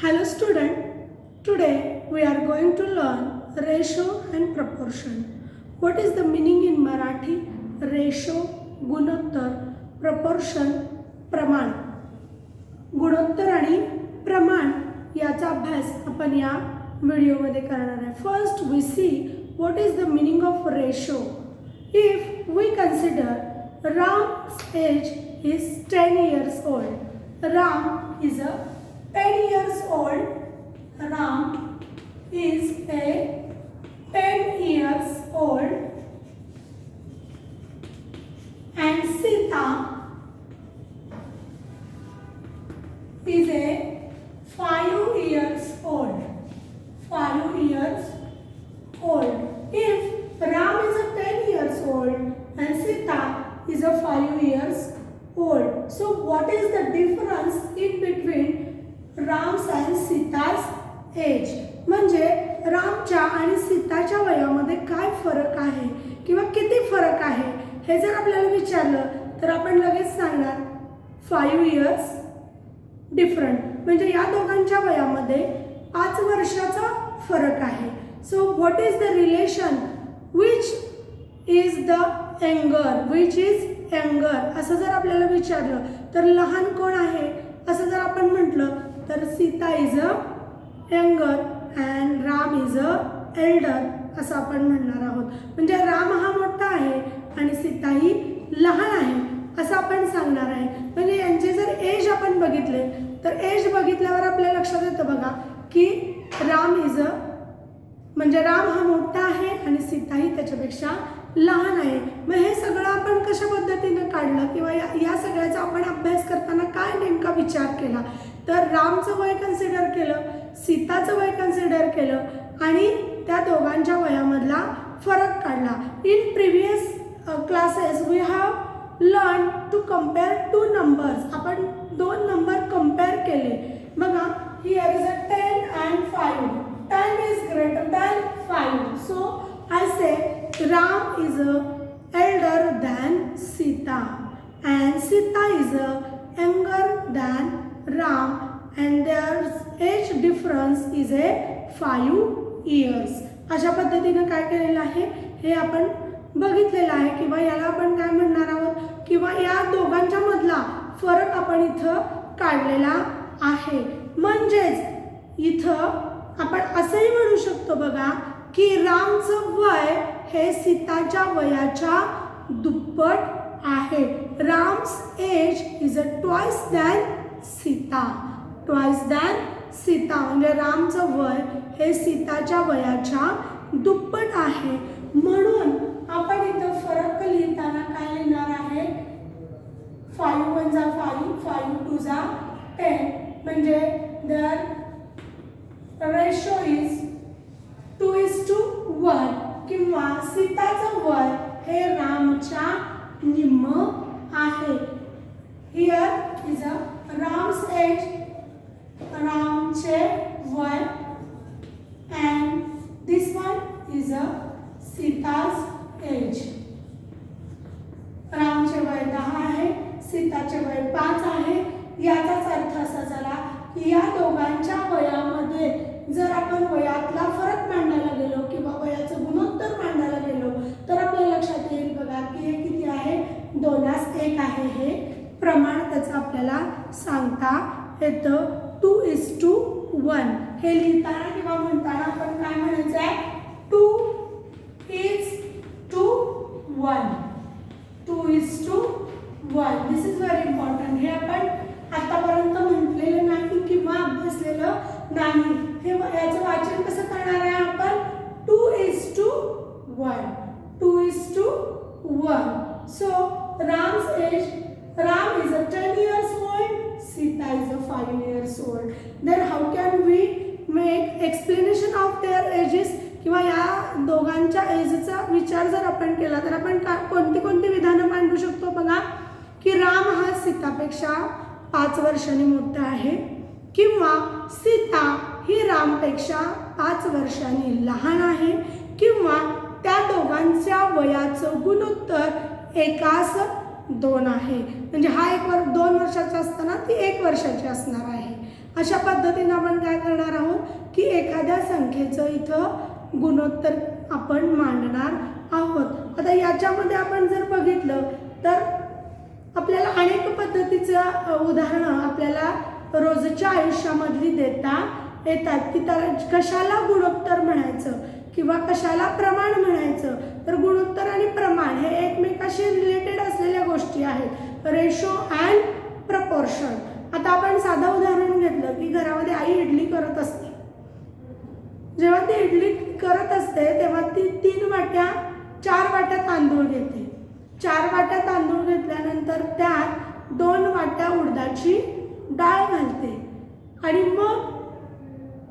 Hello student, today we are going to learn ratio and proportion. What is the meaning in Marathi? Ratio, गुणोत्तर, proportion, प्रमाण. गुणोत्तर आणि प्रमाण याचा अभ्यास आपण या व्हिडिओमध्ये करणार आहे. First we see what is the meaning of ratio. If we consider Ram's age is 10 years old. Ram is a 10 years old. Ram is a 10 years old and Sita is a 5 years old. 5 years old. If Ram is a 10 years old and Sita is a 5 years old, so what is the difference in between Ram's and Sita's age? म्हणजे रामच्या आणि सीताच्या वयामध्ये काय फरक आहे किंवा किती फरक आहे हे जर आपल्याला विचारलं तर आपण लगेच सांगणार 5 years डिफरंट. म्हणजे या दोघांच्या वयामध्ये 5 वर्षाचा फरक आहे. So what is the relation which is the younger, which is younger असं जर आपल्याला विचारलं तर लहान कोण आहे असं जर आपण म्हटलं तर Sita is a younger and Ram is a elder असं आपण म्हणणार आहोत. म्हणजे राम हा मोठा आहे आणि सीता ही लहान आहे असं आपण सांगणार आहे. म्हणजे यांचे जर एज आपण बघितले तर एज बघितल्यावर आपल्या लक्षात येतं बघा की राम इज अ म्हणजे राम हा मोठा आहे आणि सीता ही त्याच्यापेक्षा लहान आहे. मग हे सगळं आपण कशा पद्धतीने काढलं किंवा या सगळ्याचा आपण अभ्यास करताना काय नेमका विचार केला तर रामचं वय कन्सिडर केलं, सीताचं वय कन्सिडर केलं आणि त्या दोघांच्या वयामधला फरक काढला. In previous classes we have learn to compare two numbers. आपण दोन नंबर कम्पेअर केले. बघा here is a 10 and 5. 10 is greater than 5. So I say Ram is elder than Sita and Sita is younger than Ram and their age difference is a 5 years. अशा पद्धतीने काय केलेलं आहे हे आपण बघितलेलं आहे किंवा याला आपण काय म्हणणार आहोत किंवा या दोघांच्या मधला फरक आपण इथं काढलेला आहे. म्हणजेच इथं आपण असंही म्हणू शकतो बघा की रामचं वय हे सीताच्या वयाच्या दुप्पट आहे. Ram's age is a twice than Sita. Twice than Sita म्हणजे रामचं वय हे सीताच्या वयाच्या दुप्पट आहे. म्हणून आपण इथं फरक लिहिताना काय लिहिणार आहे 5 1 जा 5, 5 2 जा 10 म्हणजे देअर रेशो इज 2:1 किंवा सीताचं वय हे रामच्या निम्म आहे. Here is a Ram's age, रामचे वय and this one is a Sita's age. रामचे वय 10 आहे, सीताचे वय 5 आहे. याचाच अर्थ असा झाला की या दोघांच्या वयामध्ये जर आपण वयातला फरक मांडायला गेलो किंवा वयाचं गुणोत्तर मांडायला गेलो तर आपल्या लक्षात येईल बघा की हे किती आहे 2:1 आहे. हे प्रमाण त्याचं आपल्याला सांगता येतं 2:1. हे लिहिताना किंवा म्हणताना आपण काय म्हणायचं आहे 2:1. 2:1. दिस इज व्हेरी इम्पॉर्टंट. हे आपण आतापर्यंत म्हटलेलं नाही किंवा अभ्यासलेलं नाही. हे याचं वाचन कसं करणार आहे आपण 2:1. 2:1. So Ram's age, Ram is a 10 years old, Sita is a 5 years old. Then how can we make explanation of their ages? किंवा या दोघांच्या एजचा विचार जर आपण केला तर आपण कोणती कोणती विधानं मांडू शकतो बघा की राम हा सीतापेक्षा 5 वर्षांनी मोठा आहे किंवा सीता ही रामपेक्षा 5 वर्षांनी लहान आहे किंवा त्या दोघांच्या वयाचं गुणोत्तर 1:2 आहे. म्हणजे हा 2 वर्षाचा असताना ती 1 वर्षाची असणार आहे. अशा पद्धतीने आपण काय करणार आहोत की एखाद्या संख्येचं इथं गुणोत्तर आपण मांडणार आहोत. आता याच्यामध्ये आपण जर बघितलं तर आपल्याला अनेक पद्धतीचं उदाहरणं आपल्याला रोजच्या आयुष्यामधली देता येतात की त्याला कशाला गुणोत्तर म्हणायचं किंवा कशाला प्रमाण म्हणायचं. तर गुणोत्तर आणि प्रमाण हे एकमेकाशी रिलेटेड असलेल्या गोष्टी आहेत. Ratio and proportion. आता आपण साधं उदाहरण घेतलं की घरामध्ये आई इडली करत असते. जेव्हा ती इडली करत असते तेव्हा ती 4 वाट्या तांदूळ घेते. 4 वाट्या तांदूळ घेतल्यानंतर त्यात 2 वाट्या उडदाची डाळ घालते आणि मग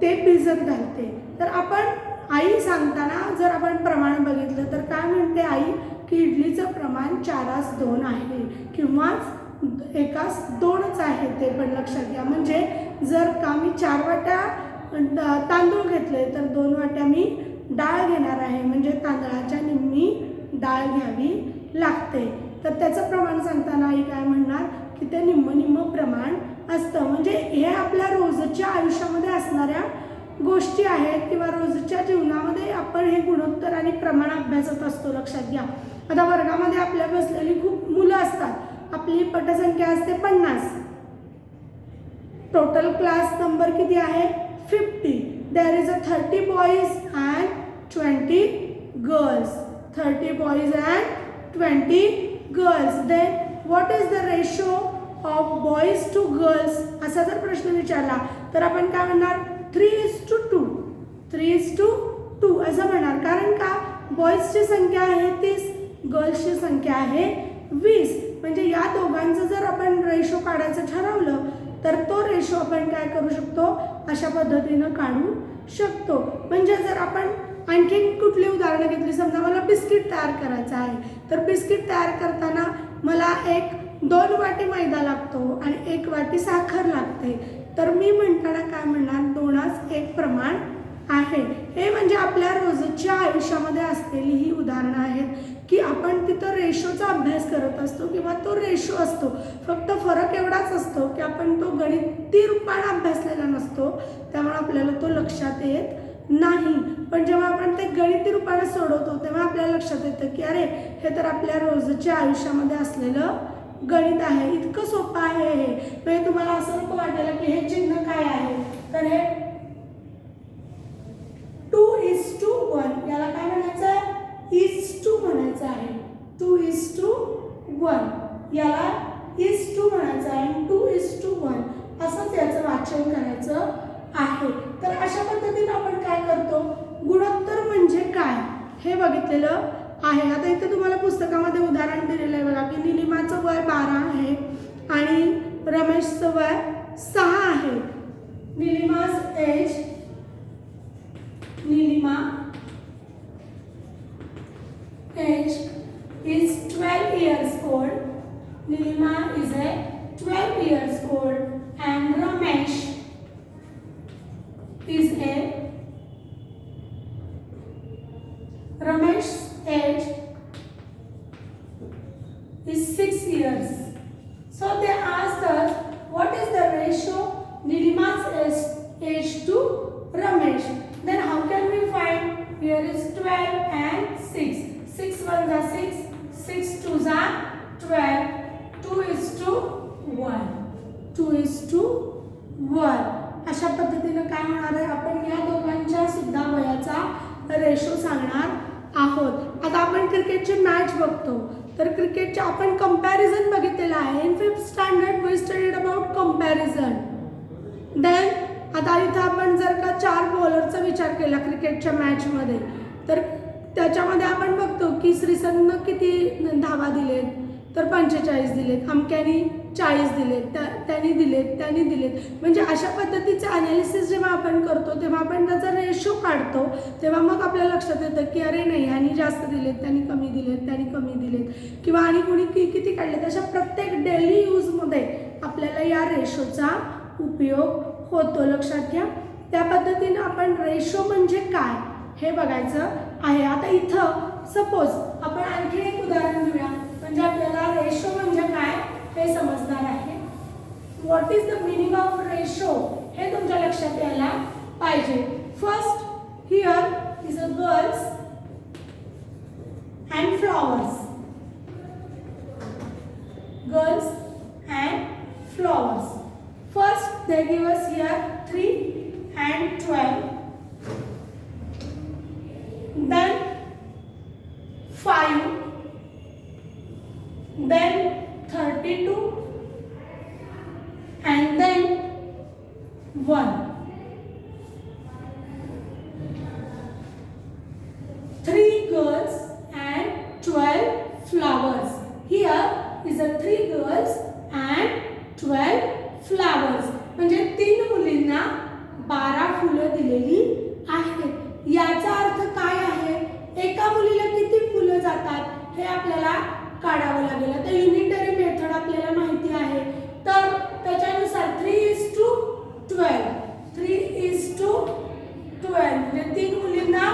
ते भिजत घालते. तर आपण आई सांगताना जर आपण प्रमाण बघितलं तर काय म्हणते आई की इडलीचं प्रमाण 4:2 आहे किंवा 1:2च आहे. ते पण लक्षात घ्या. म्हणजे जर का मी 4 वाट्या तांदूळ घेतले तर 2 वाट्या मी डाळ घेणार आहे. म्हणजे तांदळाच्या निम्मी डाळ घ्यावी लागते. तर त्याचं प्रमाण सांगताना आई काय म्हणणार की ते निम्म प्रमाण असतं. म्हणजे हे आपल्या रोजच्या आयुष्यामध्ये असणाऱ्या गोष्टी आहेत किंवा रोजच्या जीवनामध्ये आपण हे गुणोत्तर आणि प्रमाण अभ्यासत असतो. लक्षात घ्या. आता वर्गामध्ये आपल्या बसलेली खूप मुलं असतात. आपली पटसंख्या असते 50. टोटल क्लास नंबर किती आहे 50. There is 30 boys and 20 girls. 30 boys and 20 girls. Then what is the ratio of boys to girls असा जर प्रश्न विचारला तर आपण काय म्हणणार 3:2. 3:2 असं म्हणणार. कारण का बॉयजची संख्या आहे 30, गर्ल्सची संख्या आहे 20. म्हणजे या दोघांचं जर आपण रेशो काढायचं ठरवलं तर तो रेशो आपण काय करू शकतो अशा पद्धतीनं काढू शकतो. म्हणजे जर आपण आणखी कुठली उदाहरणं घेतली, समजा मला बिस्किट तयार करायचं आहे तर बिस्किट तयार करताना मला 2 वाटी मैदा लागतो आणि 1 वाटी साखर लागते. तर मी म्हणताना काय म्हणणार 2:1 प्रमाण आहे. हे म्हणजे आपल्या रोजच्या आयुष्यामध्ये असलेली ही उदाहरणं आहेत की आपण तिथं रेशोचा अभ्यास करत असतो किंवा तो रेशो असतो. फक्त फरक एवढाच असतो की आपण तो गणिती रूपाने अभ्यासलेला नसतो, त्यामुळे आपल्याला तो लक्षात येत नाही. पण जेव्हा आपण ते गणिती रूपाने सोडवतो तेव्हा आपल्याला लक्षात येतं की अरे हे तर आपल्या रोजच्या आयुष्यामध्ये असलेलं गणित आहे. इतकं सोपं आहे हे. म्हणजे तुम्हाला असं नको वाटायला की हे चिन्ह काय आहे. तर हे 2:1 याला काय म्हणायचं आहे 2 म्हणायचं आहे. 2:1 याला 2 म्हणायचं आहे. 2:1 असंच याचं वाचन करायचं आहे. तर अशा पद्धतीने आपण काय करतो गुणोत्तर म्हणजे काय हे बघितलेलं आहे. आता इथे तुम्हाला पुस्तकामध्ये उदाहरण दिलेलं आहे बघा की निलिमाचं वय 12 आहे आणि रमेशचं वय 6 आहे. निलिमा's age is 12 years old. Nilima is 12 years old and Ramesh Ramesh's age is 6 years. So they asked us what is the ratio Nilima's age to Ramesh. Then how can we find? Here is 12 and 6. 6 1s are 6, 6 2s are 12. 2:1. 2:1. अशा पद्धतीने काय होणार आहे आपण या दोघांच्या सुद्धा वयाचा रेशो सांगणार आहोत. आता आपण क्रिकेटची मॅच बघतो तर क्रिकेटचे आपण कंपॅरिझन बघितलेलं आहे. In 5th standard we studied about comparison. Then आता इथं आपण जर का 4 बॉलरचा विचार केला क्रिकेटच्या मॅचमध्ये तर त्याच्यामध्ये आपण बघतो की श्रीसंतनं किती धावा दिलेत तर 45 दिलेत, अमक्यानी 40 दिलेत, त्यांनी दिलेत. म्हणजे अशा पद्धतीचं ॲनालिसिस जेव्हा आपण करतो तेव्हा आपण त्याचा रेशो काढतो तेव्हा मग आपल्या लक्षात येतं की अरे नाही ह्यांनी जास्त दिलेत, त्यांनी कमी दिलेत किंवा आणि कोणी किती काढलेत. अशा प्रत्येक डेली यूजमध्ये आपल्याला या रेशोचा उपयोग होतो. लक्षात घ्या. त्या पद्धतीनं आपण रेशो म्हणजे काय हे बघायचं आहे. आता इथं सपोज आपण आणखी एक उदाहरण घेऊया म्हणजे आपल्याला रेशो म्हणजे काय हे समजणार आहे. What is the meaning of ratio लक्षात यायला पाहिजे. First here is a girls and flowers. Girls and flowers. First they give us here 3 and 12. Then 5. Then 32. And then 1. 3 girls and 12 flowers. Here is a 3 girls and 12 flowers. म्हणजे 3 मुलींना 12 फुलं दिलेली आहेत. याचा अर्थ काय आहे? एका मुलीला किती फुलं जातात हे आपल्याला काढावं लागेल. आता युनिटरी मेथड आपल्याला माहिती आहे, तर त्याच्यानुसार 3:12 3:12 म्हणजे 3 मुलींना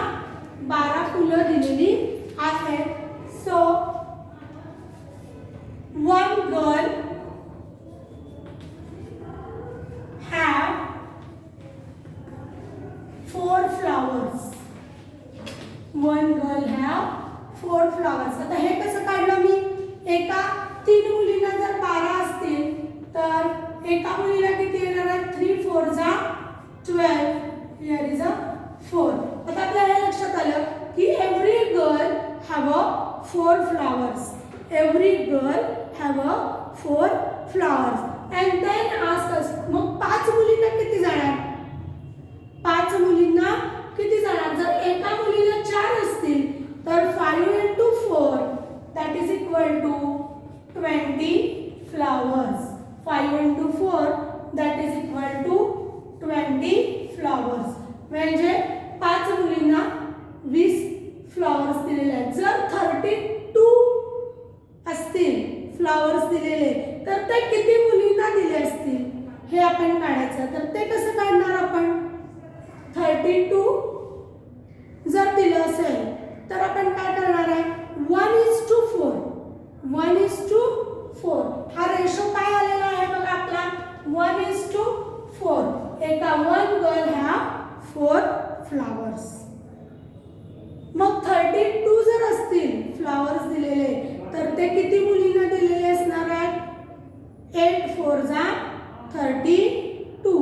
12 फुलं दिलेली आहेत. So, one girl have 4 flowers. One girl have 4 flowers. आता हे कसं काढलं मी? एका 3 मुलींना जर 12 असतील तर एका मुलीला किती येणार आहे? 3 4 जा 12. Here is a 4. आता आपल्याला हे लक्षात आलं की every girl have a 4 flowers. Every girl have a 4 flowers. And then ask us, मग 5 मुलींना किती जाणार? 5 मुलींना किती जाणार? जर एका मुलीला 4 असतील तर 5 into 4 that is equal to 20 flowers. 5 into 4 that is equal to 20 flowers. म्हणजे 5 मुलींना 20 फ्लॉवर्स दिलेले आहेत. जर 32 असतील फ्लॉवर्स दिलेले तर ते किती मुलींना दिले असतील हे आपण काढायचं. तर ते कसं काढणार आपण? 32 जर दिलं असेल तर आपण काय करणार आहे? 1:4. 1:4 हा रेशो काय आलेला आहे बघा आपला? 1:4. एका 1 गर्ल हॅव 4 फ्लॉवर्स. मग 32 जर असतील फ्लॉवर्स दिलेले तर ते किती मुलींना दिलेले असणार आहेत? 8 4 जा 32.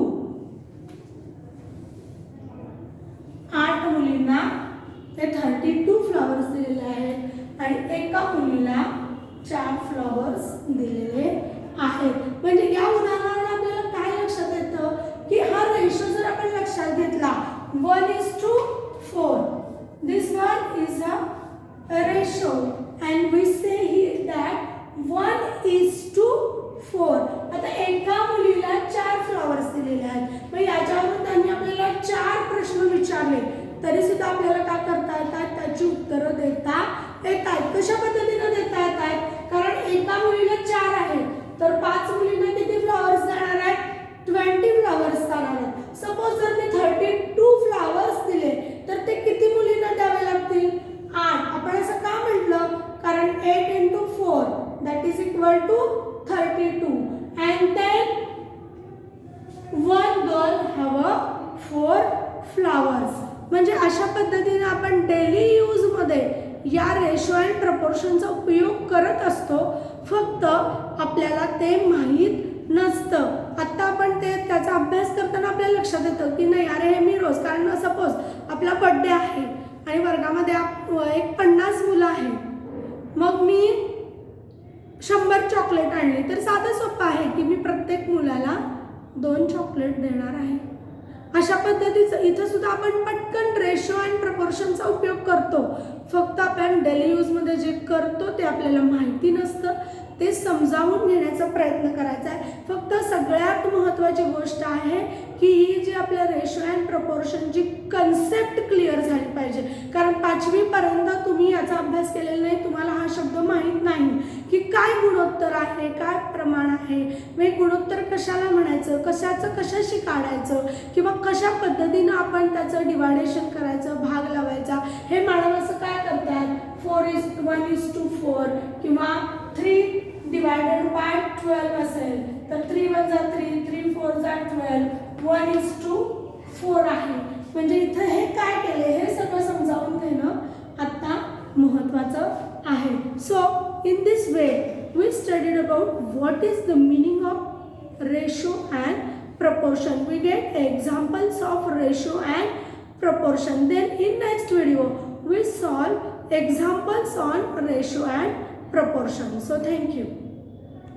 8 मुलींना ते 32 फ्लॉवर्स दिलेले आहेत आणि एका मुलीला 4 फ्लॉवर्स दिलेले आहेत. म्हणजे या उदाहरणावरून आपल्याला काय लक्षात येतं की हा रेशो जर आपण लक्षात घेतला 1:4. This one is a ratio and we say here that 1:4. आता एका मुलीला 4 फ्लॉवर्स दिलेले आहेत. मग याच्यावरून त्यांनी आपल्याला 4 प्रश्न विचारले तरी सुद्धा आपल्याला काय करता येतात? त्याची उत्तरं देता येतात. कशा पद्धतीने देता येतात? कारण एका मुलीला 4 आहेत तर 5 मुलींना किती फ्लॉवर्स जाणार आहेत? 20 फ्लॉवर्स जाणार आहेत. सपोज जर मी 32 फ्लॉवर्स दिले तर ते किती मुलींना द्यावे लागतील? 8. आपण असं का म्हटलं? कारण 8 into 4 that is equal to 32 and then one girl have a 4 flowers. म्हणजे अशा पद्धतीने आपण डेली यूज मध्ये या रेशो अँड प्रपोर्शनचा उपयोग करत असतो. फक्त आपल्याला ते माहीत नसतं. आता आपण त्याचा अभ्यास करताना आपल्याला लक्षात येतं की नाही अरे हे मी रोज, कारण सपोज आपला बर्थडे आहे आणि वर्गामध्ये एक 50 मुलं आहेत, मग मी 100 चॉकलेट आणली तर साधं सोपं आहे की मी प्रत्येक मुलाला 2 चॉकलेट देणार आहे. अशा पद्धतीचं इथं सुद्धा आपण पटकन रेशो अँड प्रपोर्शनचा उपयोग करतो. फक्त आपण डेली यूजमध्ये जे करतो ते आपल्याला माहिती नसतं, ते समजावून घेण्याचा प्रयत्न करायचा आहे. फक्त सगळ्यात महत्त्वाची गोष्ट आहे की ही जी आपल्या रेशो अँड प्रपोर्शनची कन्सेप्ट क्लिअर झाली पाहिजे. कारण 5वी पर्यंत तुम्ही याचा अभ्यास केलेला नाही, तुम्हाला हा शब्द माहीत नाही की काय गुणोत्तर आहे, काय प्रमाण आहे, मग गुणोत्तर कशाला म्हणायचं, कशाचं कशाशी काढायचं किंवा कशा पद्धतीनं आपण त्याचं डिवायडेशन करायचं, भाग लावायचा. हे मॅडम असं काय करतात 4:1:4 किंवा 3 divided by 12 असेल तर 3 1 जा 3, 3 4 जा 12, 1:4 महत्त्वाचं आहे. So in this way we studied about what is the meaning of ratio and proportion. We get examples of ratio and proportion. Then in next video we solve examples on ratio and proportion. So thank you.